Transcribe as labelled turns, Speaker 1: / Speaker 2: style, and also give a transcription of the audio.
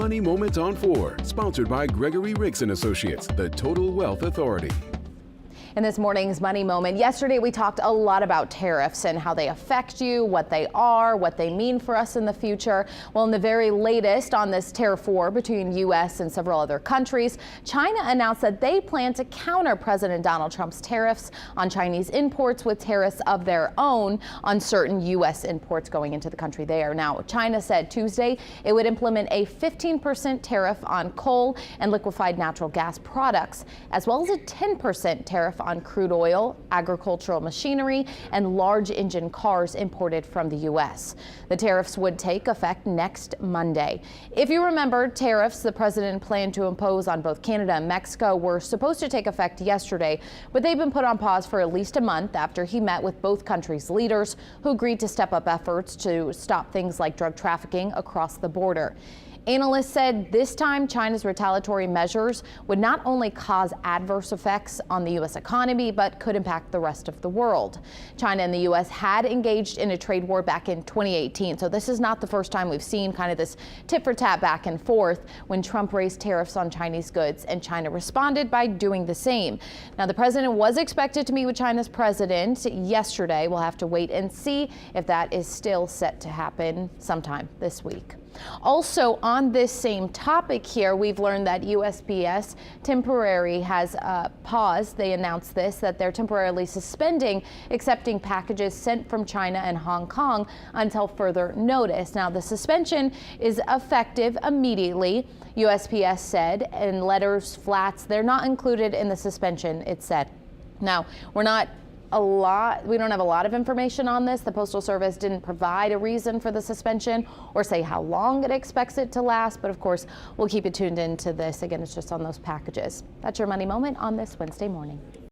Speaker 1: Money Moment on 4, sponsored by Gregory Riggs & Associates, the Total Wealth Authority.
Speaker 2: In this morning's Money Moment, yesterday we talked a lot about tariffs and how they affect you, what they are, what they mean for us in the future. Well, in the very latest on this tariff war between U.S. and several other countries, China announced that they plan to counter President Donald Trump's tariffs on Chinese imports with tariffs of their own on certain U.S. imports going into the country there. Now, China said Tuesday it would implement a 15% tariff on coal and liquefied natural gas products, as well as a 10% tariff on crude oil, agricultural machinery, and large engine cars imported from the U.S. The tariffs would take effect next Monday. If you remember, tariffs the president planned to impose on both Canada and Mexico were supposed to take effect yesterday, but they've been put on pause for at least a month after he met with both countries' leaders, who agreed to step up efforts to stop things like drug trafficking across the border. Analysts said this time China's retaliatory measures would not only cause adverse effects on the U.S. economy, but could impact the rest of the world. China and the U.S. had engaged in a trade war back in 2018, so this is not the first time we've seen kind of this tit for tat back and forth when Trump raised tariffs on Chinese goods and China responded by doing the same. Now, the president was expected to meet with China's president yesterday. We'll have to wait and see if that is still set to happen sometime this week. Also, on this same topic here, we've learned that USPS temporary has paused. They announced this, that they're temporarily suspending accepting packages sent from China and Hong Kong until further notice. Now, the suspension is effective immediately, USPS said, and letters, flats, they're not included in the suspension, it said. Now, we don't have a lot of information on this. The Postal Service didn't provide a reason for the suspension or say how long it expects it to last, but of course, we'll keep you tuned into this. Again, it's just on those packages. That's your Money Moment on this Wednesday morning.